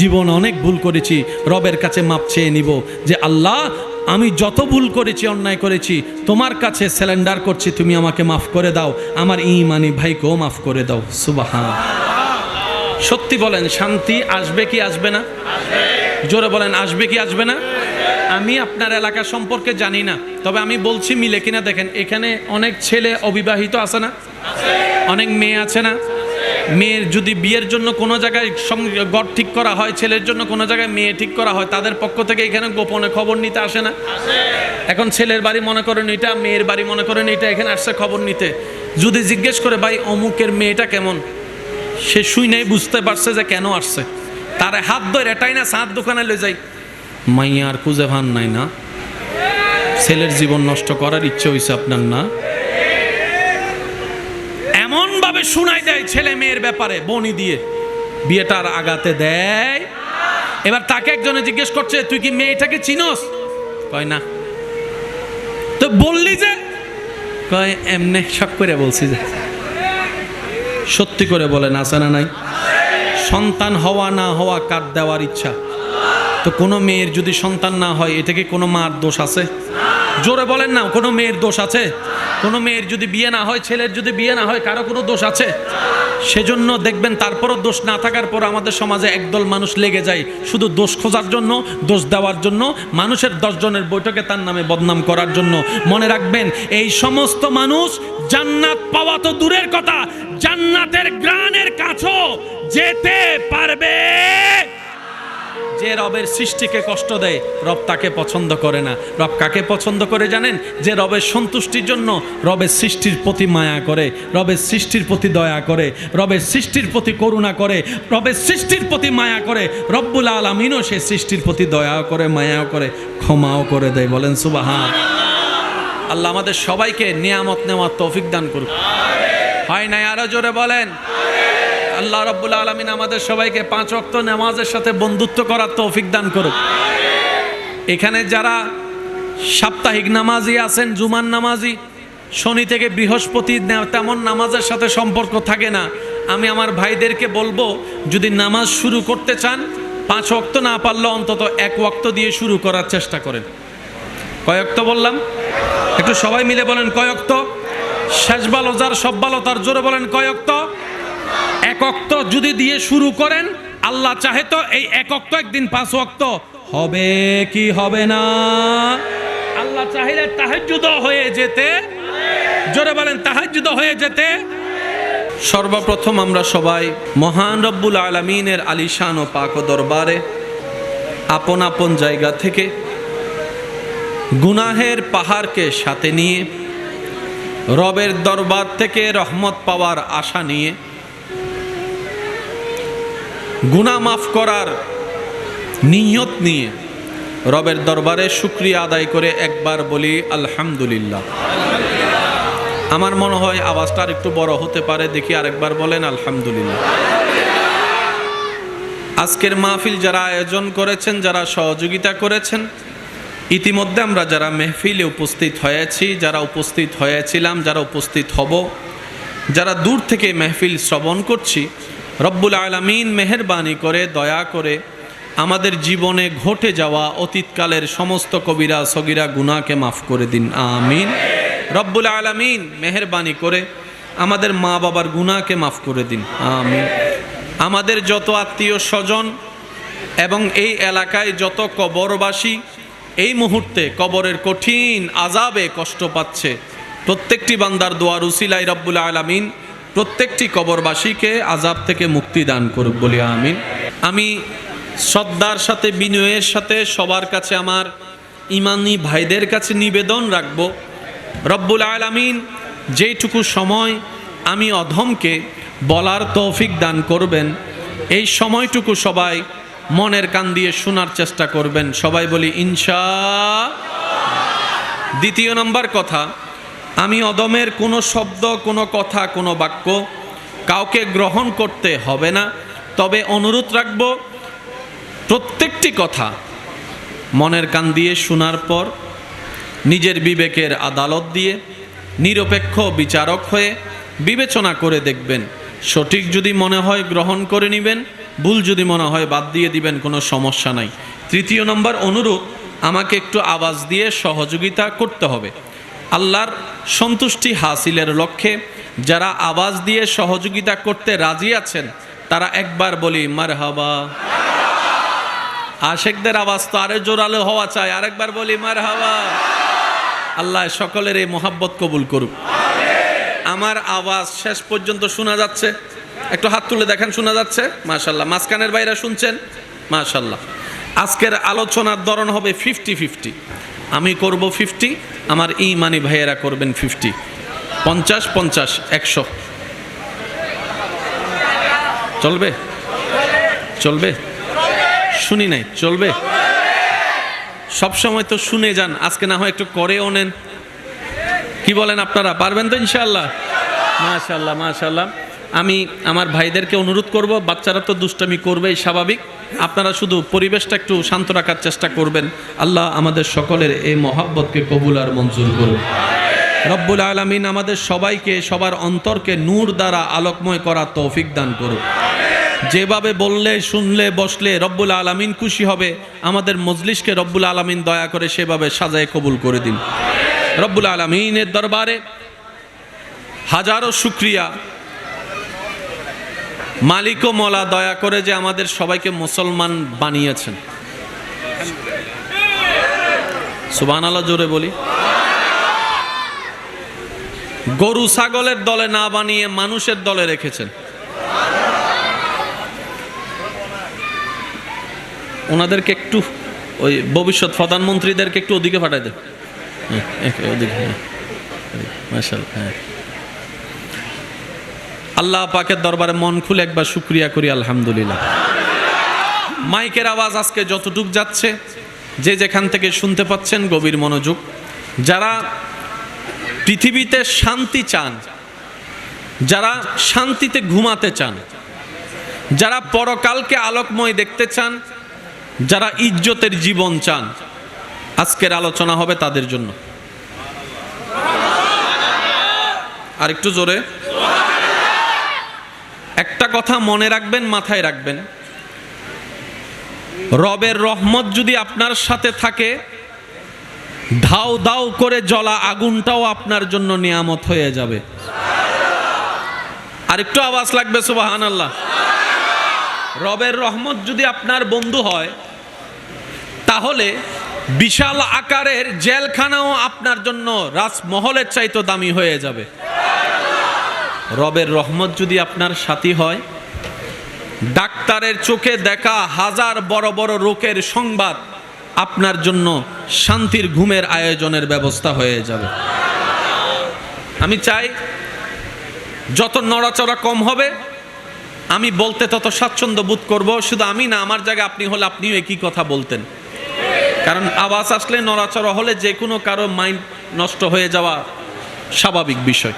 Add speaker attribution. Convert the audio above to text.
Speaker 1: জীবন অনেক ভুল করেছি, রবের কাছে মাপ চেয়ে নিব যে আল্লাহ আমি যত ভুল করেছি, অন্যায় করেছি, তোমার কাছে স্যালেন্ডার করছি, তুমি আমাকে মাফ করে দাও, আমার ইমানি ভাইকেও মাফ করে দাও। সুবহান। সত্যি বলেন, শান্তি আসবে কি আসবে না? জোরে বলেন, আসবে কি আসবে না? আমি আপনার এলাকা সম্পর্কে জানি না, তবে আমি বলছি মিলে কিনা দেখেন। এখানে অনেক ছেলে অবিবাহিত আছে না? অনেক মেয়ে আছে না? মেয়ের যদি বিয়ের জন্য কোনো জায়গায় ঘর ঠিক করা হয়, ছেলের জন্য কোনো জায়গায় মেয়ে ঠিক করা হয়, তাদের পক্ষ থেকে এখানে গোপনে খবর নিতে আসে না? এখন ছেলের বাড়ি মনে করেন এটা, মেয়ের বাড়ি মনে করেন এটা, এখানে আসছে খবর নিতে। যদি জিজ্ঞেস করে ভাই অমুকের মেয়েটা কেমন, সে শুই নাই বুঝতে পারছে যে কেন আসছে, তারে হাত ধরে এটাই না সাত দোকানে লয়ে যাই, মাইয়া আর খুঁজে ভান নাই না? ছেলের জীবন নষ্ট করার ইচ্ছে হয়েছে আপনার না? এমন ভাবে শুনাই দেয় ছেলে মেয়ের ব্যাপারে বনি দিয়ে, বিয়েটার আগাতে দেয়। এবার তাকে একজনে জিজ্ঞেস করছে তুই কি মেয়েটাকে চিনোস? কয় না। তো বললি যে? কয় এমনি শখ করে বলছি। যে সত্যি করে বলেন, আছে না নাই? সন্তান হওয়া না হওয়া কার দেওয়ার ইচ্ছা? তো কোনো মেয়ের যদি সন্তান না হয়, এটা কি কোনো মার দোষ আছে? জোরে বলেন না, কোনো মেয়ের দোষ আছে? কোনো মেয়ের যদি বিয়ে না হয়, ছেলের যদি বিয়ে না হয়, কারো কোনো দোষ আছে? সেজন্য দেখবেন তারপরও দোষ না থাকার পর আমাদের সমাজে একদল মানুষ লেগে যায় শুধু দোষ খোঁজার জন্য, দোষ দেওয়ার জন্য, মানুষের 10 জনের বৈঠকে তার নামে বদনাম করার জন্য। মনে রাখবেন, এই সমস্ত মানুষ জান্নাত পাওয়া তো দূরের কথা, জান্নাতের গ্রানের কাছেও যেতে পারবে। যে রবের সৃষ্টিকে কষ্ট দেয়, রব তাকে পছন্দ করে না। রব কাকে পছন্দ করে জানেন? যে রবের সন্তুষ্টির জন্য রবের সৃষ্টির প্রতি মায়া করে, রবের সৃষ্টির প্রতি দয়া করে, রবের সৃষ্টির প্রতি করুণা করে, রবের সৃষ্টির প্রতি মায়া করে। রব্বুল আলামিনও সে সৃষ্টির প্রতি দয়াও করে, মায়াও করে, ক্ষমাও করে দেয়। বলেন সুবহান। আল্লাহ আমাদের সবাইকে নিয়ামত নেওয়ার তৌফিক দান করুন। হয় নাই? আরো জোরে বলেন। আল্লাহ রাব্বুল আলামিন আমাদের সবাইকে 5 ওয়াক্ত নামাজের সাথে বন্ধুত্ব করার তৌফিক দান করুক। এখানে যারা সাপ্তাহিক নামাজি আছেন, জুমার নামাজি, শনি থেকে বৃহস্পতি তেমন নামাজের সাথে সম্পর্ক থাকে না, আমি আমার ভাইদেরকে বলবো যদি নামাজ শুরু করতে চান, 5 ওয়াক্ত না পারলে অন্তত 1 ওয়াক্ত দিয়ে শুরু করার চেষ্টা করেন। কয় ওয়াক্ত বললাম? একটু সবাই মিলে বলেন কয় ওয়াক্ত? শেষ ভালো যার সব ভালো তার, জোরে বলেন কয় ওয়াক্ত? 1 ওয়াক্ত যদি দিয়ে শুরু করেন, আল্লাহ চাহে তো এই 1 ওয়াক্ত একদিন 5 ওয়াক্ত হবে কি হবে না? আল্লাহ চাইলে তাহাজ্জুদ হয়ে যেতে, জোরে বলেন তাহাজ্জুদ হয়ে যেতে। সর্বপ্রথম আমরা সবাই মহান রব্বুল আলামিনের আলিশান ও পাক দরবারে আপন আপন জায়গা থেকে গুনাহের পাহাড়কে সাথে নিয়ে রবের দরবার থেকে রহমত পাওয়ার আশা নিয়ে, গুনাহ মাফ করার নিয়ত নিয়ে রবের দরবারে শুকরিয়া আদায় করে একবার বলি আলহামদুলিল্লাহ। আমার মনে হয় আওয়াজটা আর একটু বড় হতে পারে, দেখি আরেকবার বলেন আলহামদুলিল্লাহ। আজকের মাহফিল যারা আয়োজন করেছেন, যারা সহযোগিতা করেছেন, ইতিমধ্যে আমরা যারা মেহফিলে উপস্থিত হয়েছি, যারা উপস্থিত হয়েছিলাম, যারা উপস্থিত হব, যারা দূর থেকে মেহফিল শ্রবণ করছি, রব্বুল আলামিন মেহেরবানি করে, দয়া করে আমাদের জীবনে ঘটে যাওয়া অতীতকালের সমস্ত কবিরা সগীরা গুনাহকে মাফ করে দিন, আমিন। রব্বুল আলামিন মেহেরবানি করে আমাদের মা বাবার গুনাহকে মাফ করে দিন, আমিন। আমাদের যত আত্মীয় স্বজন এবং এই এলাকায় যত কবরবাসী এই মুহূর্তে কবরের কঠিন আযাবে কষ্ট পাচ্ছে, প্রত্যেকটি বান্দার দোয়ার উসিলায় রব্বুল আলামিন প্রত্যেকটি কবরবাসীকে আযাব থেকে মুক্তি দান করুক, বলি আমিন। আমি শ্রদ্ধার সাথে, বিনয়ের সাথে সবার কাছে, আমার ইমানি ভাইদের কাছে নিবেদন রাখব, রব্বুল আলামিন যেইটুকু সময় আমি অধমকে বলার তৌফিক দান করবেন, এই সময়টুকু সবাই মনের কান দিয়ে শোনার চেষ্টা করবেন। সবাই বলি ইনশাআল্লাহ। দ্বিতীয় নম্বর কথা, আমি অদমের কোনো শব্দ, কোনো কথা, কোনো বাক্য কাউকে গ্রহণ করতে হবে না, তবে অনুরোধ রাখব প্রত্যেকটি কথা মনের কান দিয়ে শোনার পর নিজের বিবেকের আদালত দিয়ে নিরপেক্ষ বিচারক হয়ে বিবেচনা করে দেখবেন। সঠিক যদি মনে হয় গ্রহণ করে নেবেন, ভুল যদি মনে হয় বাদ দিয়ে দিবেন, কোনো সমস্যা নাই। তৃতীয় নম্বর অনুরোধ, আমাকে একটু আওয়াজ দিয়ে সহযোগিতা করতে হবে। আল্লাহর সন্তুষ্টি হাসিলের লক্ষ্যে যারা আওয়াজ দিয়ে সহযোগিতা করতে রাজি আছেন তারা একবার বলি মারহাবা। আশেকদের আওয়াজ তো আরো জোরালো হওয়া চাই, আরেকবার বলি মারহাবা। আল্লাহ সকলের এই মোহাব্বত কবুল করুক। আমার আওয়াজ শেষ পর্যন্ত শোনা যাচ্ছে? একটু হাত তুলে দেখেন, শোনা যাচ্ছে? মাশাআল্লাহ। মাঝখানের বাইরা শুনছেন? মাশাআল্লাহ। আজকের আলোচনার ধরন হবে 50-50। আমি করব 50, আমার ইমানি ভাইয়েরা করবেন 50। 50-50 100 চলবে? চলবে? শুনি নাই, চলবে? সবসময় তো শুনে যান, আজকে না হয় একটু করেও নেন। কি বলেন আপনারা? পারবেন তো ইনশাআল্লাহ? মাশাআল্লাহ মাশাআল্লাহ। আমি আমার ভাইদেরকে অনুরোধ করব, বাচ্চারা তো দুষ্টামি করবেই স্বাভাবিক, আপনারা শুধু পরিবেশটা একটু শান্ত রাখার চেষ্টা করবেন। আল্লাহ আমাদের সকলের এই মহাব্বতকে কবুল আর মঞ্জুর করুন। রব্বুল আলামিন আমাদের সবাইকে, সবার অন্তরকে নূর দ্বারা আলোকময় করার তৌফিক দান করুন। যেভাবে বললে, শুনলে, বসলে রব্বুল আলামিন খুশি হবে, আমাদের মজলিসকে রব্বুল আলামিন দয়া করে সেভাবে সাজায় কবুল করে দিন। রব্বুল আলামিনের দরবারে হাজারো শুকরিয়া। মালিক ও মওলা দয়া করে যে আমাদের সবাইকে মুসলমান বানিয়েছেন। সুবহানাল্লাহ জোরে বলি। গরু ছাগলের দলে না বানিয়ে মানুষের দলে রেখেছেন। ওনাদেরকে একটু, ওই ভবিষ্যৎ প্রধানমন্ত্রীদেরকে একটু ওদিকে পাঠাই দেন। ওদিকে, মাশাআল্লাহ। আল্লাহ পাকের দরবারে মন খুলে একবার শুকরিয়া করি, আলহামদুলিল্লাহ। মাইকের আওয়াজ আজকে যতটুক যাচ্ছে, যে যেখান থেকে শুনতে পাচ্ছেন গভীর মনোযোগ। যারা পৃথিবীতে শান্তি চান, যারা শান্তিতে ঘুমাতে চান, যারা পরকালকে আলোকময় দেখতে চান, যারা ইজ্জতের জীবন চান, আজকের আলোচনা হবে তাদের জন্য। আর একটু জোরে। একটা কথা মনে রাখবেন, মাথায় রাখবেন, রবের রহমত যদি আপনার সাথে থাকে, ধাও দাও করে জ্বলা আগুনটাও আপনার জন্য নিয়ামত হয়ে যাবে। আর একটু আওয়াজ লাগবে, সুবহানাল্লাহ। রবের রহমত যদি আপনার বন্ধু হয়, তাহলে বিশাল আকারের জেলখানাও আপনার জন্য রাজমহলের চাইতে দামি হয়ে যাবে। রবের রহমত যদি আপনার সাথী হয়, ডাক্তারের চোখে দেখা হাজার বড় বড় রোগের সংবাদ আপনার জন্য শান্তির ঘুমের আয়োজনের ব্যবস্থা হয়ে যাবে। আমি চাই যত নড়াচড়া কম হবে, আমি বলতে তত স্বাচ্ছন্দ্য বোধ করব। শুধু আমি না, আমার জায়গায় আপনি হলে আপনিও একই কথা বলতেন। কারণ আওয়াজ আসলে, নড়াচড়া হলে যে কোনো কারো মাইন্ড নষ্ট হয়ে যাওয়া স্বাভাবিক বিষয়।